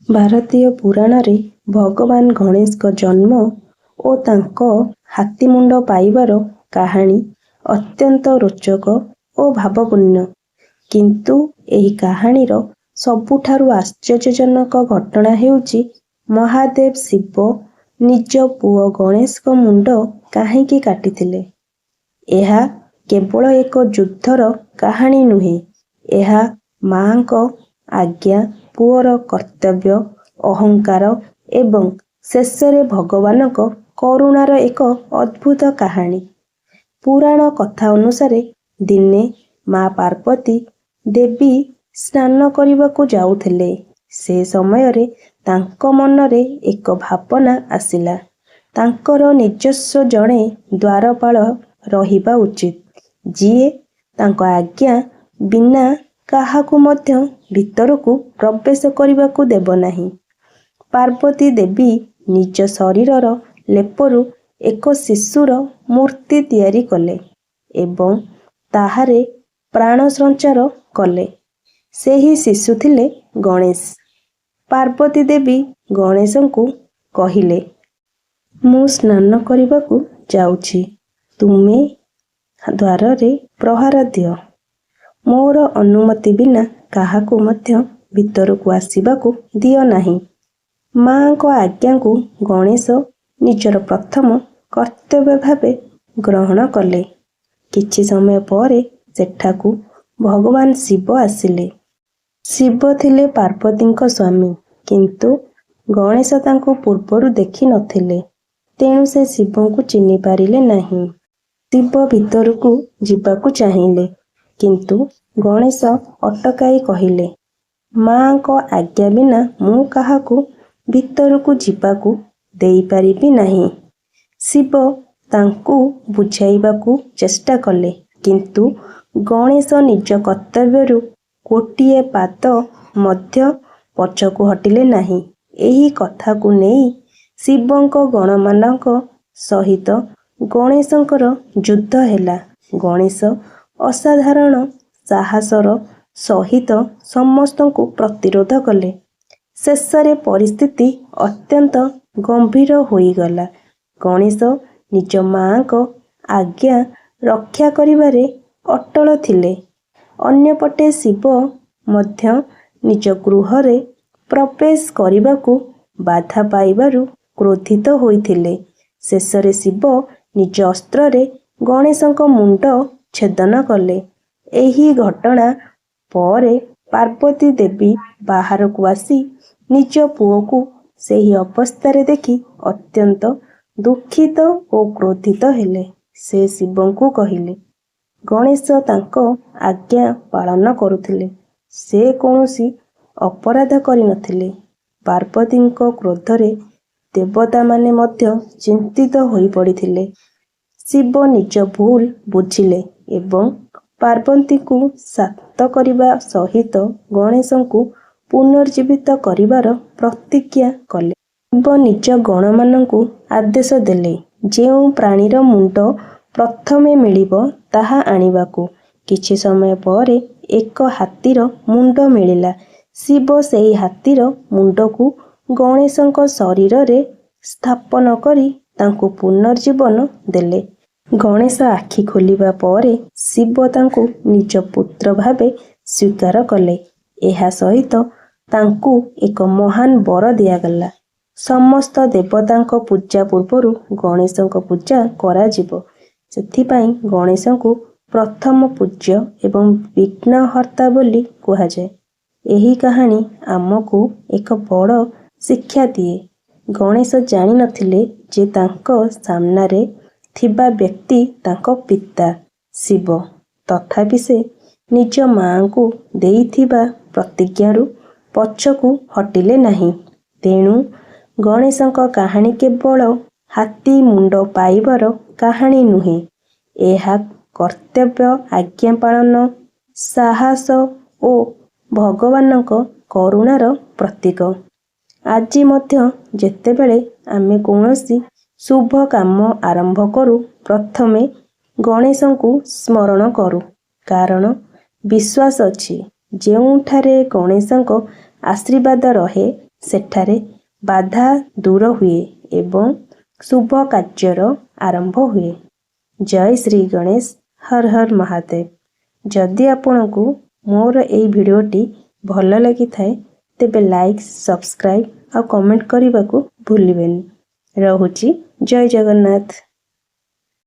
ଭାରତୀୟ ପୁରାଣରେ ଭଗବାନ ଗଣେଶଙ୍କ ଜନ୍ମ ଓ ତାଙ୍କ ହାତୀମୁଣ୍ଡ ପାଇବାର କାହାଣୀ ଅତ୍ୟନ୍ତ ରୋଚକ ଓ ଭାବପୂର୍ଣ୍ଣ। କିନ୍ତୁ ଏହି କାହାଣୀର ସବୁଠାରୁ ଆଶ୍ଚର୍ଯ୍ୟଜନକ ଘଟଣା ହେଉଛି ମହାଦେବ ଶିବ ନିଜ ପୁଅ ଗଣେଶଙ୍କ ମୁଣ୍ଡ କାହିଁକି କାଟିଥିଲେ। ଏହା କେବଳ ଏକ ଯୁଦ୍ଧର କାହାଣୀ ନୁହେଁ, ଏହା ମାଙ୍କ ଆଜ୍ଞା, ପୁଅର କର୍ତ୍ତବ୍ୟ, ଅହଙ୍କାର ଏବଂ ଶେଷରେ ଭଗବାନଙ୍କ କରୁଣାର ଏକ ଅଦ୍ଭୁତ କାହାଣୀ। ପୁରାଣ କଥା ଅନୁସାରେ ଦିନେ ମା ପାର୍ବତୀ ଦେବୀ ସ୍ନାନ କରିବାକୁ ଯାଉଥିଲେ। ସେ ସମୟରେ ତାଙ୍କ ମନରେ ଏକ ଭାବନା ଆସିଲା। ତାଙ୍କର ନିଜସ୍ୱ ଜଣେ ଦ୍ୱାରପାଳ ରହିବା ଉଚିତ, ଯିଏ ତାଙ୍କ ଆଜ୍ଞା ବିନା କାହାକୁ ମଧ୍ୟ ଭିତରକୁ ପ୍ରବେଶ କରିବାକୁ ଦେବ ନାହିଁ। ପାର୍ବତୀ ଦେବୀ ନିଜ ଶରୀରର ଲେପରୁ ଏକ ଶିଶୁର ମୂର୍ତ୍ତି ତିଆରି କଲେ ଏବଂ ତାହାରେ ପ୍ରାଣ ସଞ୍ଚାର କଲେ। ସେହି ଶିଶୁ ଥିଲେ ଗଣେଶ। ପାର୍ବତୀ ଦେବୀ ଗଣେଶଙ୍କୁ କହିଲେ, ମୁଁ ସ୍ନାନ କରିବାକୁ ଯାଉଛି, ତୁମେ ଦ୍ୱାରରେ ପ୍ରହରା ଦିଅ। ମୋର ଅନୁମତି ବିନା କାହାକୁ ମଧ୍ୟ ଭିତରକୁ ଆସିବାକୁ ଦିଅ ନାହିଁ। ମାଙ୍କ ଆଜ୍ଞାକୁ ଗଣେଶ ନିଜର ପ୍ରଥମ କର୍ତ୍ତବ୍ୟ ଭାବେ ଗ୍ରହଣ କଲେ। କିଛି ସମୟ ପରେ ସେଠାକୁ ଭଗବାନ ଶିବ ଆସିଲେ। ଶିବ ଥିଲେ ପାର୍ବତୀଙ୍କ ସ୍ୱାମୀ, କିନ୍ତୁ ଗଣେଶ ତାଙ୍କୁ ପୂର୍ବରୁ ଦେଖି ନଥିଲେ, ତେଣୁ ସେ ଶିବଙ୍କୁ ଚିହ୍ନି ପାରିଲେ ନାହିଁ। ଶିବ ଭିତରକୁ ଯିବାକୁ ଚାହିଁଲେ, କିନ୍ତୁ ଗଣେଶ ଅଟକାଇ କହିଲେ, ମାଙ୍କ ଆଜ୍ଞା ବିନା ମୁଁ କାହାକୁ ଭିତରକୁ ଯିବାକୁ ଦେଇପାରିବି ନାହିଁ। ଶିବ ତାଙ୍କୁ ବୁଝାଇବାକୁ ଚେଷ୍ଟା କଲେ, କିନ୍ତୁ ଗଣେଶ ନିଜ କର୍ତ୍ତବ୍ୟରୁ ଗୋଟିଏ ପାଦ ମଧ୍ୟ ପଛକୁ ହଟିଲେ ନାହିଁ। ଏହି କଥାକୁ ନେଇ ଶିବଙ୍କ ଗଣମାନଙ୍କ ସହିତ ଗଣେଶଙ୍କର ଯୁଦ୍ଧ ହେଲା। ଗଣେଶ ଅସାଧାରଣ ସାହସର ସହିତ ସମସ୍ତଙ୍କୁ ପ୍ରତିରୋଧ କଲେ। ଶେଷରେ ପରିସ୍ଥିତି ଅତ୍ୟନ୍ତ ଗମ୍ଭୀର ହୋଇଗଲା। ଗଣେଶ ନିଜ ମାଙ୍କ ଆଜ୍ଞା ରକ୍ଷା କରିବାରେ ଅଟଳ ଥିଲେ। ଅନ୍ୟପଟେ ଶିବ ମଧ୍ୟ ନିଜ ଗୃହରେ ପ୍ରବେଶ କରିବାକୁ ବାଧା ପାଇବାରୁ କ୍ରୋଧିତ ହୋଇଥିଲେ। ଶେଷରେ ଶିବ ନିଜ ଅସ୍ତ୍ରରେ ଗଣେଶଙ୍କ ମୁଣ୍ଡ ଛେଦନ କଲେ। ଏହି ଘଟଣା ପରେ ପାର୍ବତୀ ଦେବୀ ବାହାରକୁ ଆସି ନିଜ ପୁଅକୁ ସେହି ଅବସ୍ଥାରେ ଦେଖି ଅତ୍ୟନ୍ତ ଦୁଃଖିତ ଓ କ୍ରୋଧିତ ହେଲେ। ସେ ଶିବଙ୍କୁ କହିଲେ, ଗଣେଶ ତାଙ୍କ ଆଜ୍ଞା ପାଳନ କରୁଥିଲେ, ସେ କୌଣସି ଅପରାଧ କରିନଥିଲେ। ପାର୍ବତୀଙ୍କ କ୍ରୋଧରେ ଦେବତାମାନେ ମଧ୍ୟ ଚିନ୍ତିତ ହୋଇପଡ଼ିଥିଲେ। ଶିବ ନିଜ ଭୁଲ ବୁଝିଲେ ଏବଂ ପାର୍ବତୀଙ୍କୁ ଶାନ୍ତ କରିବା ସହିତ ଗଣେଶଙ୍କୁ ପୁନର୍ଜୀବିତ କରିବାର ପ୍ରତିଜ୍ଞା କଲେ। ଶିବ ନିଜ ଗଣମାନଙ୍କୁ ଆଦେଶ ଦେଲେ, ଯେଉଁ ପ୍ରାଣୀର ମୁଣ୍ଡ ପ୍ରଥମେ ମିଳିବ ତାହା ଆଣିବାକୁ। କିଛି ସମୟ ପରେ ଏକ ହାତୀର ମୁଣ୍ଡ ମିଳିଲା। ଶିବ ସେହି ହାତୀର ମୁଣ୍ଡକୁ ଗଣେଶଙ୍କ ଶରୀରରେ ସ୍ଥାପନ କରି ତାଙ୍କୁ ପୁନର୍ଜୀବନ ଦେଲେ। ଗଣେଶ ଆଖି ଖୋଲିବା ପରେ ଶିବ ତାଙ୍କୁ ନିଜ ପୁତ୍ର ଭାବେ ସ୍ୱୀକାର କଲେ। ଏହା ସହିତ ତାଙ୍କୁ ଏକ ମହାନ ବର ଦିଆଗଲା। ସମସ୍ତ ଦେବତାଙ୍କ ପୂଜା ପୂର୍ବରୁ ଗଣେଶଙ୍କ ପୂଜା କରାଯିବ। ସେଥିପାଇଁ ଗଣେଶଙ୍କୁ ପ୍ରଥମ ପୂଜ୍ୟ ଏବଂ ବିଘ୍ନହର୍ତ୍ତା ବୋଲି କୁହାଯାଏ। ଏହି କାହାଣୀ ଆମକୁ ଏକ ବଡ଼ ଶିକ୍ଷା ଦିଏ। ଗଣେଶ ଜାଣିନଥିଲେ ଯେ ତାଙ୍କ ସାମ୍ନାରେ ଥିବା ବ୍ୟକ୍ତି ତାଙ୍କ ପିତା ଶିବ, ତଥାପି ସେ ନିଜ ମାଙ୍କୁ ଦେଇଥିବା ପ୍ରତିଜ୍ଞାରୁ ପଛକୁ ହଟିଲେ ନାହିଁ। ତେଣୁ ଗଣେଶଙ୍କ କାହାଣୀ କେବଳ ହାତୀ ମୁଣ୍ଡ ପାଇବାର କାହାଣୀ ନୁହେଁ, ଏହା କର୍ତ୍ତବ୍ୟ, ଆଜ୍ଞା ପାଳନ, ସାହସ ଓ ଭଗବାନଙ୍କ କରୁଣାର ପ୍ରତୀକ। ଆଜି ମଧ୍ୟ ଯେତେବେଳେ ଆମେ କୌଣସି ଶୁଭ କାମ ଆରମ୍ଭ କରୁ, ପ୍ରଥମେ ଗଣେଶଙ୍କୁ ସ୍ମରଣ କରୁ, କାରଣ ବିଶ୍ୱାସ ଅଛି, ଯେଉଁଠାରେ ଗଣେଶଙ୍କ ଆଶୀର୍ବାଦ ରହେ ସେଠାରେ ବାଧା ଦୂର ହୁଏ ଏବଂ ଶୁଭ କାର୍ଯ୍ୟର ଆରମ୍ଭ ହୁଏ। ଜୟ ଶ୍ରୀ ଗଣେଶ। ହର ହର ମହାଦେବ। ଯଦି ଆପଣଙ୍କୁ ମୋର ଏହି ଭିଡ଼ିଓଟି ଭଲ ଲାଗିଥାଏ ତେବେ ଲାଇକ୍, ସବସ୍କ୍ରାଇବ୍ ଆଉ କମେଣ୍ଟ କରିବାକୁ ଭୁଲିବେନି। ରହୁଛି। ଜୟ ଜଗନ୍ନାଥ।